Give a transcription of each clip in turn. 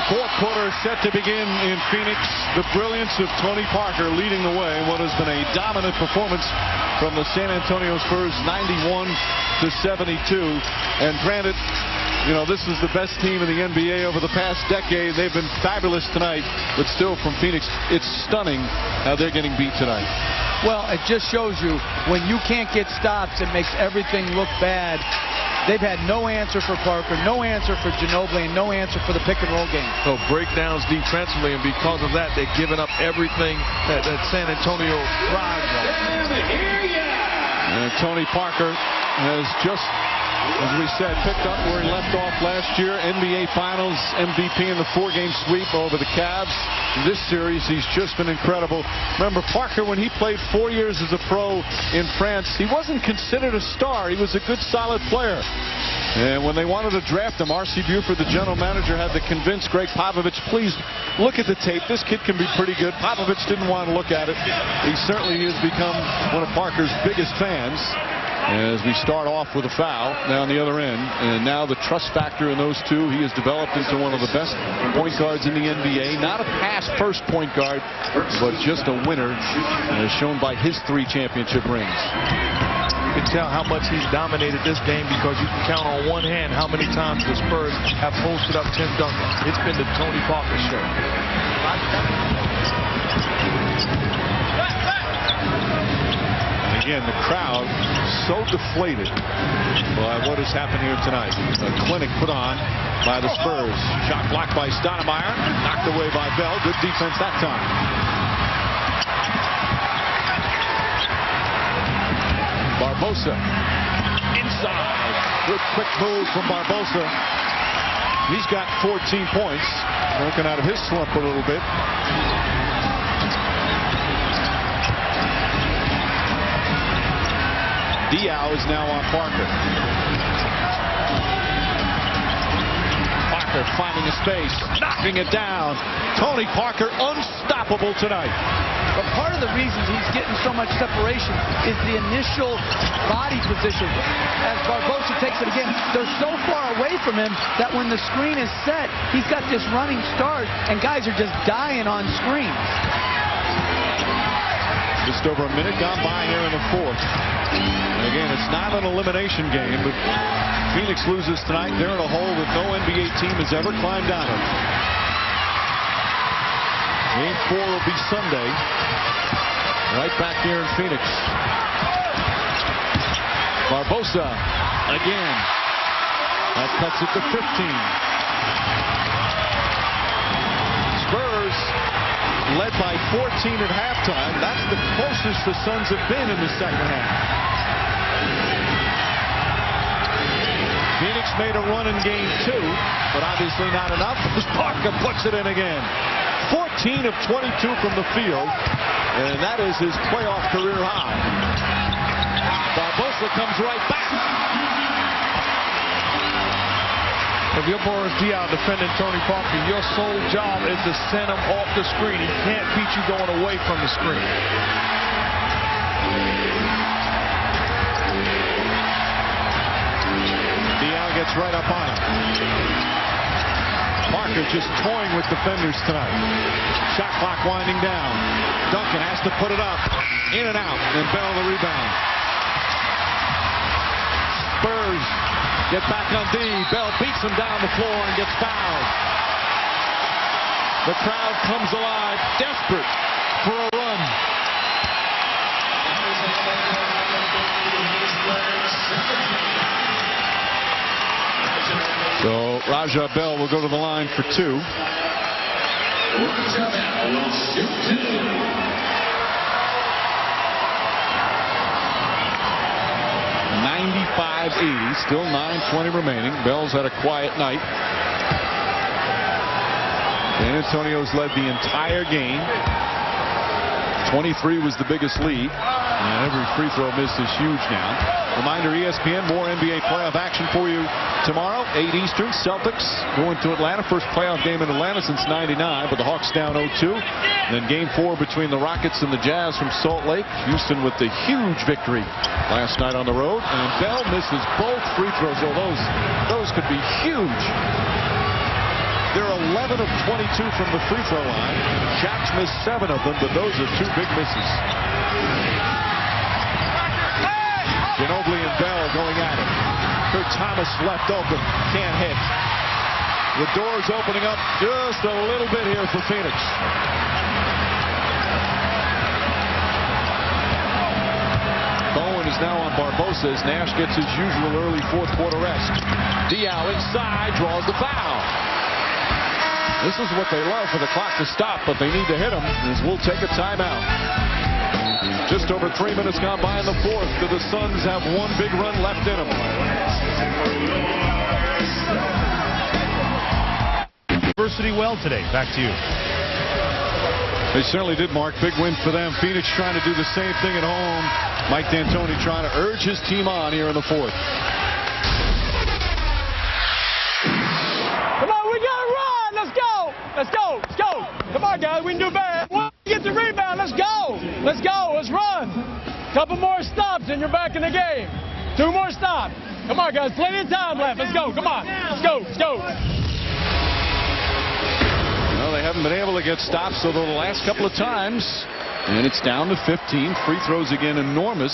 Fourth quarter set to begin in Phoenix. The brilliance of Tony Parker leading the way in what has been a dominant performance from the San Antonio Spurs, 91-72. And granted, you know, this is the best team in the NBA over the past decade. They've been fabulous tonight, but still from Phoenix, it's stunning how they're getting beat tonight. Well, it just shows you when you can't get stops, it makes everything look bad. They've had no answer for Parker, no answer for Ginobili, and no answer for the pick-and-roll game. So breakdowns defensively, and because of that, they've given up everything that San Antonio thrives on. And Tony Parker has just, as we said, picked up where he left off last year. NBA Finals MVP in the 4-game sweep over the Cavs. In this series, he's just been incredible. Remember, Parker, when he played 4 years as a pro in France, he wasn't considered a star. He was a good, solid player. And when they wanted to draft him, R.C. Buford, the general manager, had to convince Greg Popovich, please look at the tape. This kid can be pretty good. Popovich didn't want to look at it. He certainly has become one of Parker's biggest fans. As we start off with a foul down the other end, and now the trust factor in those two, he has developed into one of the best point guards in the NBA. Not a pass-first point guard, but just a winner, as shown by his 3 championship rings. You can tell how much he's dominated this game because you can count on one hand how many times the Spurs have posted up Tim Duncan. It's been the Tony Parker show. Again, the crowd so deflated by what has happened here tonight. A clinic put on by the Spurs. Shot blocked by Stoudemire. Knocked away by Bell. Good defense that time. Barbosa inside. Good quick move from Barbosa. He's got 14 points. Working out of his slump a little bit. Diaw is now on Parker. Parker finding a space, knocking it down. Tony Parker unstoppable tonight. But part of the reason he's getting so much separation is the initial body position. As Barbosa takes it again, they're so far away from him that when the screen is set, he's got this running start, and guys are just dying on screens. Just over a minute gone by here in the fourth. And again, it's not an elimination game, but Phoenix loses tonight. They're in a hole that no NBA team has ever climbed out of. Game 4 will be Sunday. Right back here in Phoenix. Barbosa again. That cuts it to 15. Spurs led by 14 at halftime. That's the closest the Suns have been in the second half. Phoenix made a run in game 2, but obviously not enough as Parker puts it in again. 14 of 22 from the field, and that is his playoff career high. Barbosa comes right back. If you're Boris Diaw defending Tony Parker, your sole job is to send him off the screen. He can't beat you going away from the screen. Diaw gets right up on him. Parker just toying with defenders tonight. Shot clock winding down. Duncan has to put it up. In and out. And Bell the rebound. Spurs get back on D. Bell beats him down the floor and gets fouled. The crowd comes alive, desperate for a run. So Raja Bell will go to the line for 2. 95-80, still 9:20 remaining. Bell's had a quiet night. San Antonio's led the entire game. 23 was the biggest lead. And every free throw missed is huge now. Reminder, ESPN, more NBA playoff action for you tomorrow. 8 Eastern, Celtics going to Atlanta. First playoff game in Atlanta since '99, but the Hawks down 0-2. Then game 4 between the Rockets and the Jazz from Salt Lake. Houston with the huge victory last night on the road. And Bell misses both free throws. Oh, those could be huge. They're 11 11 of 22 from the free throw line. Shaq's missed 7 of them, but those are 2 big misses. Ginobili and Bell going at it. Kurt Thomas left open, can't hit. The door's opening up just a little bit here for Phoenix. Bowen is now on Barbosa as Nash gets his usual early fourth quarter rest. Diaw inside, draws the foul. This is what they love for the clock to stop, but they need to hit him as we'll take a timeout. Just over 3 minutes gone by in the fourth. Do the Suns have one big run left in them? University well today. Back to you. They certainly did, Mark. Big win for them. Phoenix trying to do the same thing at home. Mike D'Antoni trying to urge his team on here in the fourth. Come on, we got to run. Let's go. Let's go. Let's go. Come on, guys. We can do bad. Get the rebound. Let's go. Let's go. Let's run. Couple more stops and you're back in the game. 2 more stops. Come on, guys. Plenty of time left. Let's go. Come on. Let's go. Let's go. Well, they haven't been able to get stops over the last couple of times. And it's down to 15. Free throws again enormous.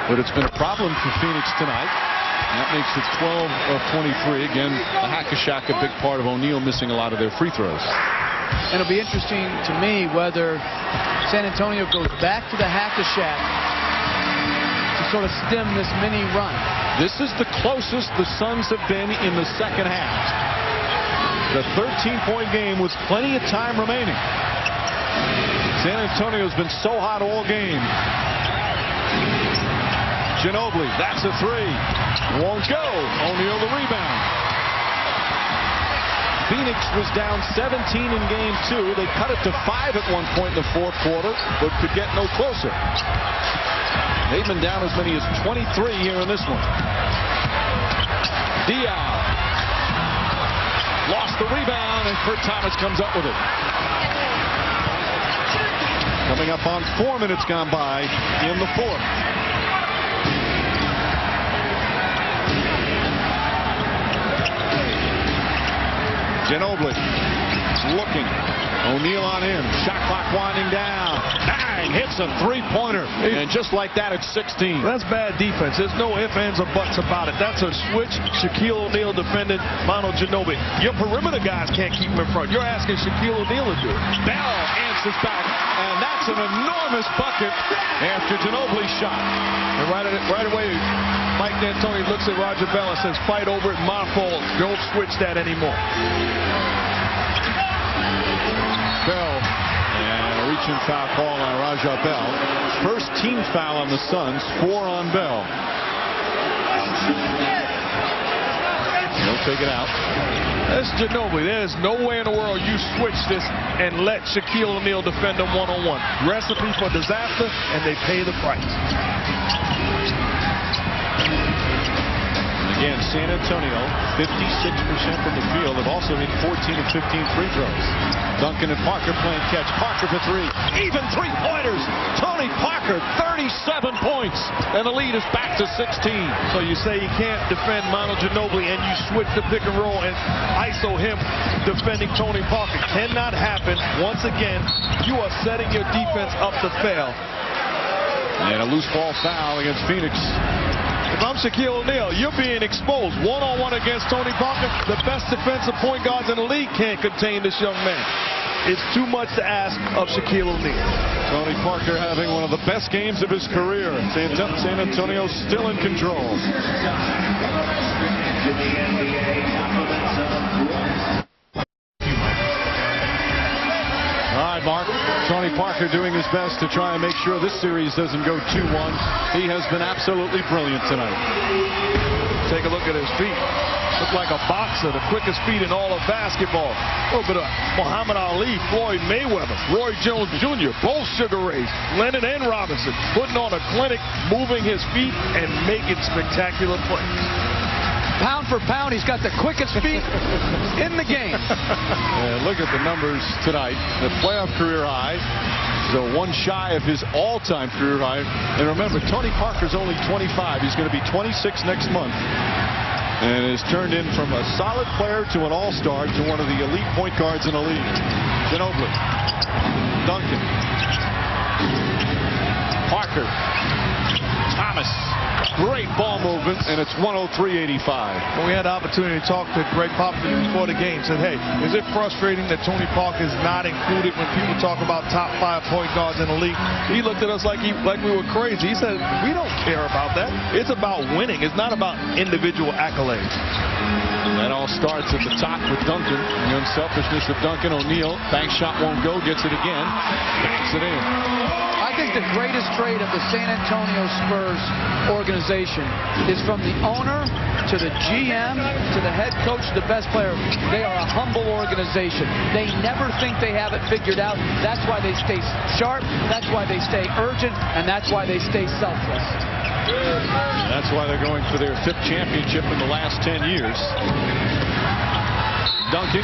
But it's been a problem for Phoenix tonight. And that makes it 12 of 23. Again, the hack-a-shack, a big part of O'Neal missing a lot of their free throws. And it'll be interesting to me whether San Antonio goes back to the hack-a-shack to sort of stem this mini run. This is the closest the Suns have been in the second half. The 13-point game with plenty of time remaining. San Antonio's been so hot all game. Ginobili, that's a 3. Won't go. O'Neal the rebound. Phoenix was down 17 in game 2. They cut it to 5 at one point in the fourth quarter, but could get no closer. They've been down as many as 23 here in this one. Diaw lost the rebound, and Kurt Thomas comes up with it. Coming up on 4 minutes gone by in the fourth. Ginobili looking. O'Neal on him. Shot clock winding down. Bang! Hits a 3-pointer. And just like that, it's 16. That's bad defense. There's no ifs, ands, or buts about it. That's a switch. Shaquille O'Neal defended Manu Ginobili. Your perimeter guys can't keep him in front. You're asking Shaquille O'Neal to do it. Bell answers back. And that's an enormous bucket after Ginobili's shot. And right away, Mike D'Antoni looks at Roger Bell and says, fight over it, my fault. Don't switch that anymore. Bell, and a reaching foul call on Raja Bell. First team foul on the Suns, 4 on Bell. He'll take it out. That's Ginobili. There's no way in the world you switch this and let Shaquille O'Neal defend him one-on-one. Recipe for disaster, and they pay the price. Again, San Antonio, 56% from the field. They've also hit 14 of 15 free throws. Duncan and Parker playing catch. Parker for 3. Even 3-pointers. Tony Parker, 37 points. And the lead is back to 16. So you say you can't defend Manu Ginobili and you switch the pick and roll and ISO him defending Tony Parker. Cannot happen. Once again, you are setting your defense up to fail. And a loose ball foul against Phoenix. If I'm Shaquille O'Neal, you're being exposed one-on-one against Tony Parker. The best defensive point guards in the league can't contain this young man. It's too much to ask of Shaquille O'Neal. Tony Parker having one of the best games of his career. San Antonio still in control. All right, Mark. Tony Parker doing his best to try and make sure this series doesn't go 2-1. He has been absolutely brilliant tonight. Take a look at his feet. Look like a boxer, the quickest feet in all of basketball. A little bit of Muhammad Ali, Floyd Mayweather, Roy Jones Jr., both Sugar Rays, Lennon and Robinson, putting on a clinic, moving his feet, and making spectacular plays. Pound for pound, he's got the quickest feet in the game. Look at the numbers tonight. The playoff career high. So 1 shy of his all-time career high. And remember, Tony Parker's only 25. He's going to be 26 next month. and is turned in from a solid player to an all-star to one of the elite point guards in the league. Ginobili. Duncan. Parker. Thomas. Great ball movement, and it's 103-85. When we had the opportunity to talk to Greg Popovich before the game, said, hey, is it frustrating that Tony Parker is not included when people talk about top 5 point guards in the league? He looked at us like we were crazy. He said, we don't care about that. It's about winning. It's not about individual accolades. And that all starts at the top with Duncan. The unselfishness of Duncan. O'Neal, bank shot won't go, gets it again, banks it in. I think the greatest trait of the San Antonio Spurs organization is from the owner to the GM to the head coach to the best player. They are a humble organization. They never think they have it figured out. That's why they stay sharp. That's why they stay urgent. And that's why they stay selfless. That's why they're going for their 5th championship in the last 10 years. Duncan,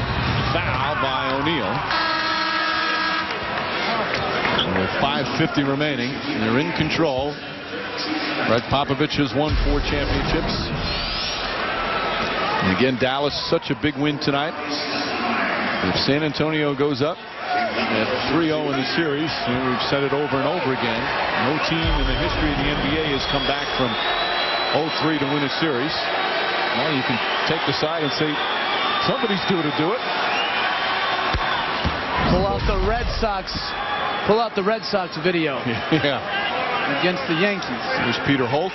foul by O'Neal. With 5:50 remaining, and they're in control. Greg Popovich has won 4 championships. And again, Dallas, such a big win tonight. If San Antonio goes up at 3-0 in the series, and we've said it over and over again, no team in the history of the NBA has come back from 0-3 to win a series. Well, you can take the side and say, somebody's due to do it. Pull out the Red Sox. Pull out the Red Sox video. Yeah. Against the Yankees. There's Peter Holt,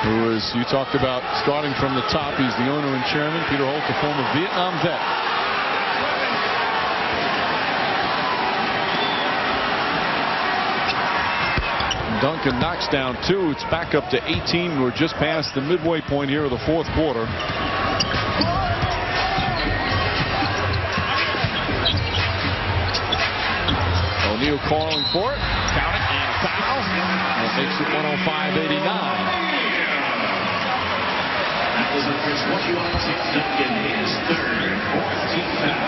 who is, you talked about starting from the top. He's the owner and chairman. Peter Holt, the former Vietnam vet. Duncan knocks down 2. It's back up to 18. We're just past the midway point here of the 4th quarter. O'Neal calling for it. Count it and foul. That makes it 105-89. That was the first one. Duncan his 3rd, 4th team foul.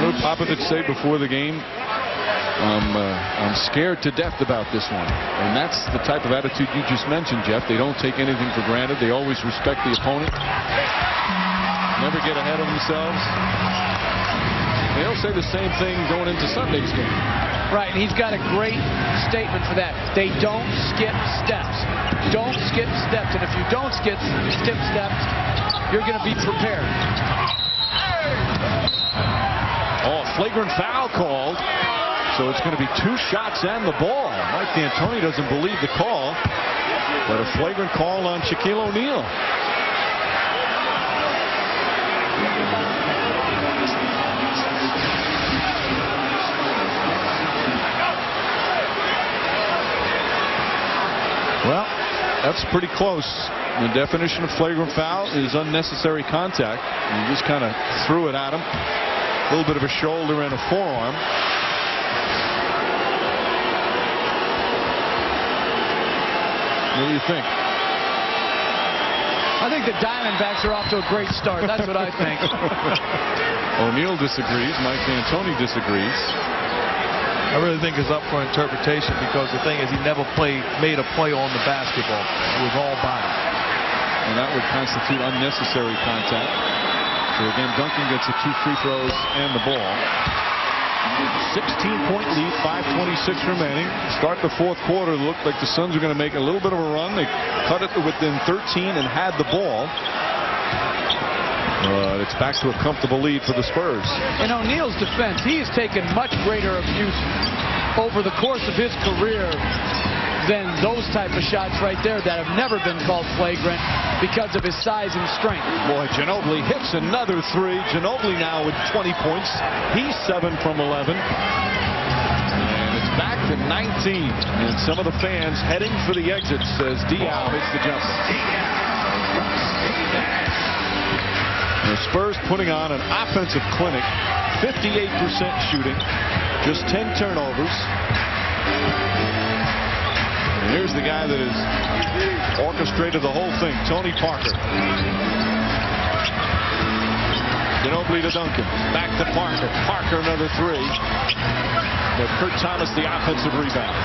What did Popovich say before the game? I'm scared to death about this one. And that's the type of attitude you just mentioned, Jeff. They don't take anything for granted. They always respect the opponent. Never get ahead of themselves. They'll say the same thing going into Sunday's game. Right, and he's got a great statement for that. They don't skip steps. Don't skip steps. And if you don't skip steps, you're going to be prepared. Oh, flagrant foul called. So it's going to be 2 shots and the ball. Mike D'Antoni doesn't believe the call, but a flagrant call on Shaquille O'Neal. Well, that's pretty close. The definition of flagrant foul is unnecessary contact. You just kind of threw it at him. A little bit of a shoulder and a forearm. What do you think? I think the Diamondbacks are off to a great start. That's what I think. O'Neal disagrees. Mike D'Antoni disagrees. I really think it's up for interpretation because the thing is he never made a play on the basketball. It was all body. And that would constitute unnecessary contact. So again, Duncan gets the 2 free throws and the ball. 16-point lead, 5:26 remaining. Start the 4th quarter. It looked like the Suns were going to make a little bit of a run. They cut it within 13 and had the ball. It's back to a comfortable lead for the Spurs. In O'Neal's defense, he has taken much greater abuse over the course of his career than those type of shots right there that have never been called flagrant because of his size and strength. Boy, Ginobili hits another 3. Ginobili now with 20 points. He's 7 from 11. And it's back to 19. And some of the fans heading for the exits as Diaw hits the jumper. The Spurs putting on an offensive clinic. 58% shooting. Just 10 turnovers. And here's the guy that has orchestrated the whole thing, Tony Parker. Ginobili to Duncan. Back to Parker. Parker another 3. But Kurt Thomas the offensive rebound.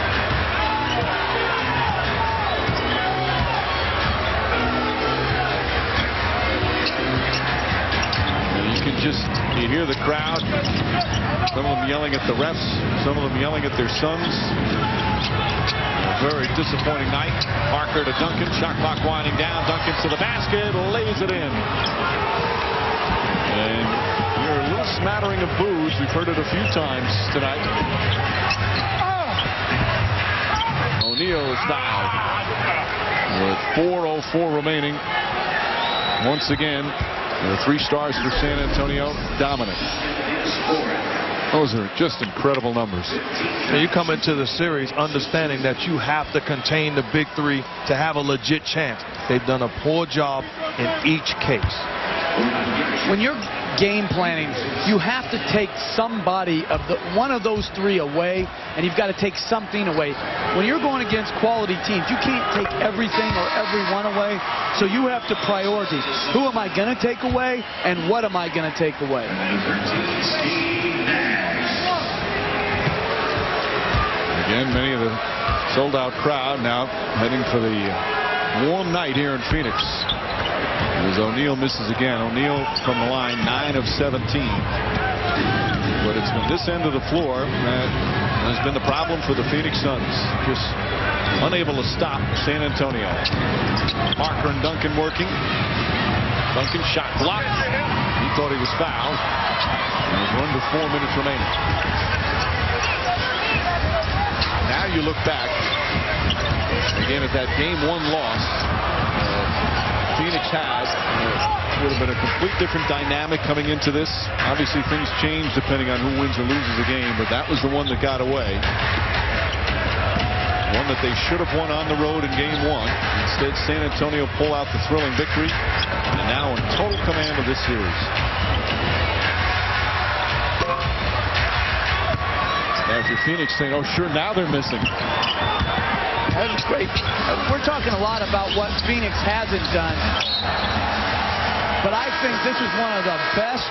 can just, you hear the crowd, some of them yelling at the refs, some of them yelling at their sons. A very disappointing night. Parker to Duncan, shot clock winding down. Duncan to the basket, lays it in. And you're a little smattering of boos. We've heard it a few times tonight. O'Neal is fouled with 4:04 remaining. Once again, the 3 stars for San Antonio dominant. Those are just incredible numbers. And you come into the series understanding that you have to contain the big 3 to have a legit chance. They've done a poor job in each case. When you're game planning, you have to take somebody of one of those 3 away, and you've got to take something away. When you're going against quality teams, you can't take everything or everyone away, so you have to prioritize. Who am I going to take away, and what am I going to take away? Again, many of the sold-out crowd now heading for the warm night here in Phoenix. As O'Neal misses again. O'Neal from the line, 9 of 17. But it's been this end of the floor that has been the problem for the Phoenix Suns. Just unable to stop San Antonio. Parker and Duncan working. Duncan shot blocked. He thought he was fouled. And we're under 4 minutes remaining. Now you look back again at that game 1 loss Phoenix had. It would have been a complete different dynamic coming into this. Obviously things change depending on who wins or loses a game, but that was the one that got away. One that they should have won on the road in game 1. Instead, San Antonio pull out the thrilling victory, and now in total command of this series. Now if you're Phoenix saying, oh sure, now they're missing. That was great. We're talking a lot about what Phoenix hasn't done, but I think this is one of the best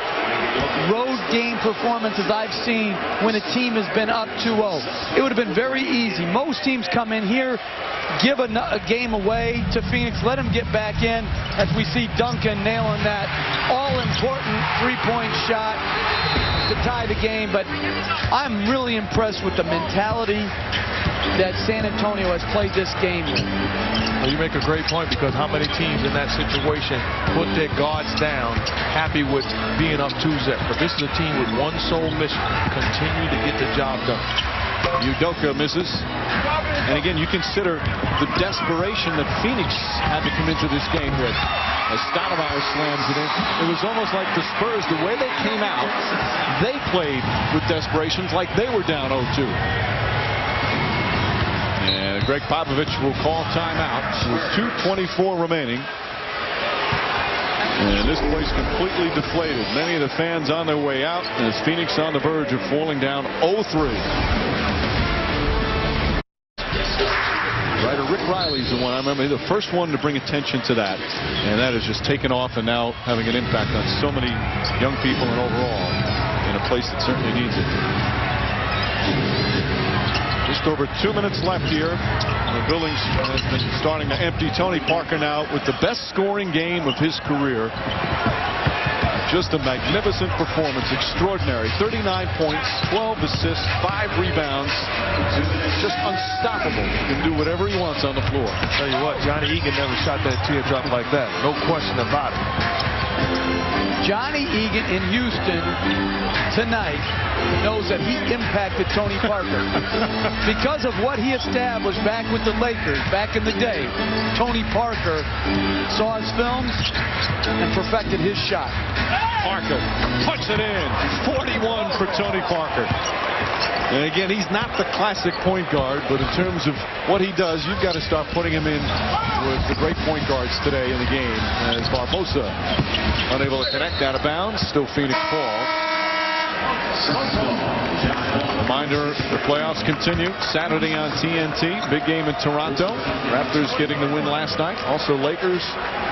road game performances I've seen when a team has been up 2-0. It would have been very easy. Most teams come in here, give a game away to Phoenix, let them get back in, as we see Duncan nailing that all-important 3-point shot to tie the game. But I'm really impressed with the mentality that San Antonio has played this game with. Well, you make a great point, because how many teams in that situation put their guards down, happy with being up 2-0. But this is a team with one sole mission: continue to get the job done. Udoka misses. And again, you consider the desperation that Phoenix had to come into this game with. As Stoudemire slams it in, it was almost like the Spurs, the way they came out, they played with desperations like they were down 0-2. And Greg Popovich will call timeout with 2:24 remaining. And this place completely deflated. Many of the fans on their way out, as Phoenix on the verge of falling down 0-3. Writer Rick Riley's the one, I remember, the first one to bring attention to that. And that has just taken off and now having an impact on so many young people and overall in a place that certainly needs it. Just over 2 minutes left here. The Billings has been starting to empty. Tony Parker now with the best scoring game of his career. Just a magnificent performance, extraordinary. 39 points, 12 assists, 5 rebounds. Just unstoppable. He can do whatever he wants on the floor. I'll tell you what, Johnny Egan never shot that teardrop like that. No question about it. Johnny Egan in Houston tonight knows that he impacted Tony Parker. Because of what he established back with the Lakers back in the day, Tony Parker saw his films and perfected his shot. Parker puts it in. 41 for Tony Parker. And again, he's not the classic point guard, but in terms of what he does, you've got to start putting him in with the great point guards today in the game. As Barbosa unable to connect out of bounds, still Phoenix ball. Reminder, the playoffs continue Saturday on TNT. Big game in Toronto. Raptors getting the win last night. Also Lakers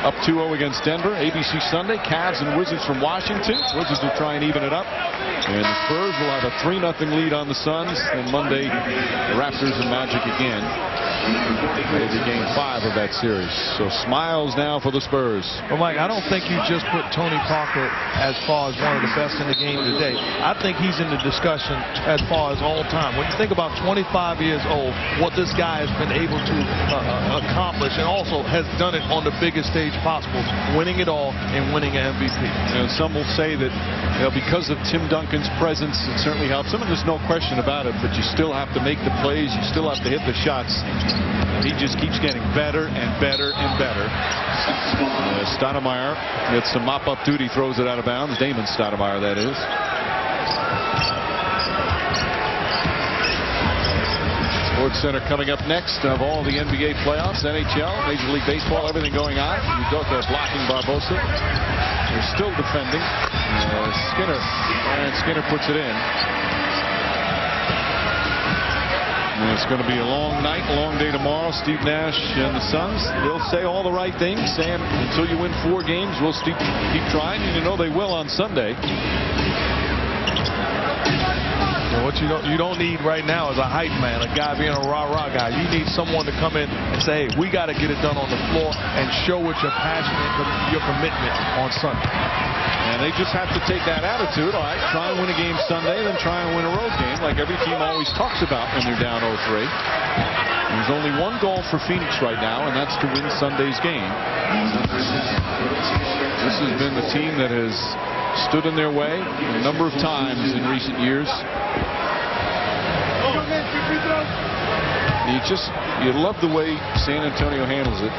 up 2-0 against Denver. ABC Sunday, Cavs and Wizards from Washington. Wizards will try and even it up. And the Spurs will have a 3-0 lead on the Suns. And Monday, the Raptors and Magic again. Maybe game 5 of that series. So smiles now for the Spurs. Well, Mike, I don't think you just put Tony Parker as far as one of the best in the game today. I think he's in the discussion as far as all time. When you think about 25 years old, what this guy has been able to accomplish, and also has done it on the biggest stage possible, winning it all and winning an MVP. And some will say that because of Tim Duncan's presence, it certainly helps him, and there's no question about it, but you still have to make the plays, you still have to hit the shots. He just keeps getting better and better and better. Stoudemire gets some mop-up duty, throws it out of bounds. Damon Stoudemire, that is. Sports Center coming up next of all the NBA playoffs, NHL, Major League Baseball, everything going on. Udoka blocking Barbosa. They're still defending. Skinner puts it in. And it's going to be a long night, a long day tomorrow. Steve Nash and the Suns, they'll say all the right things, saying until you win 4 games, we'll keep trying. And you know they will on Sunday. What you don't need right now is a hype man, a guy being a rah-rah guy. You need someone to come in and say, hey, we got to get it done on the floor and show what your passion and your commitment on Sunday. And they just have to take that attitude. All right, try and win a game Sunday, then try and win a road game, like every team always talks about when they're down 0-3. There's only one goal for Phoenix right now, and that's to win Sunday's game. This has been the team that has stood in their way a number of times in recent years. You love the way San Antonio handles it.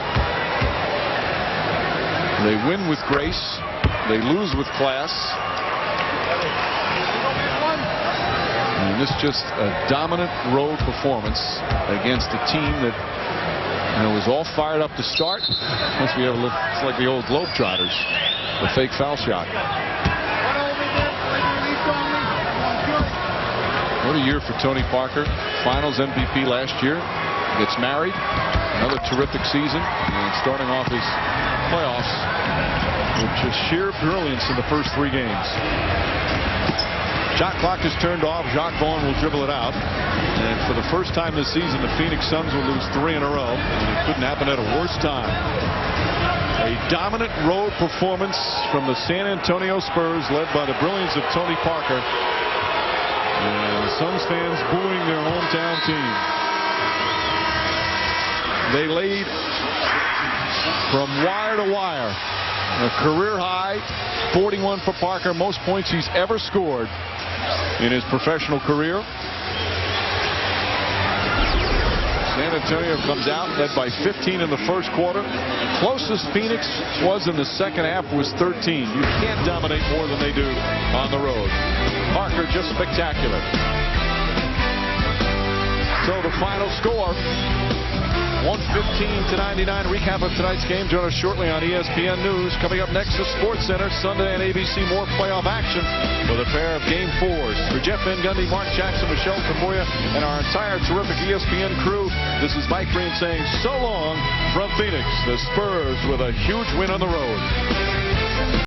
They win with grace. They lose with class. And this just a dominant road performance against a team that was all fired up to start. Once we have it's like the old Globetrotters, the fake foul shot. What a year for Tony Parker. Finals MVP last year. Gets married. Another terrific season. And starting off his playoffs with just sheer brilliance in the first 3 games. Shot clock is turned off. Jacques Vaughn will dribble it out. And for the first time this season, the Phoenix Suns will lose 3 in a row. And it couldn't happen at a worse time. A dominant road performance from the San Antonio Spurs, led by the brilliance of Tony Parker. And Suns fans booing their hometown team. They lead from wire to wire. A career high, 41 for Parker, most points he's ever scored in his professional career. San Antonio comes out, led by 15 in the first quarter. Closest Phoenix was in the second half was 13. You can't dominate more than they do on the road. Parker just spectacular. So the final score, 115-99. Recap of tonight's game. Join us shortly on ESPN News. Coming up next to Sports Center Sunday on ABC. More playoff action with a pair of Game 4s. For Jeff Van Gundy, Mark Jackson, Michelle Tafoya, and our entire terrific ESPN crew, this is Mike Green saying so long from Phoenix. The Spurs with a huge win on the road.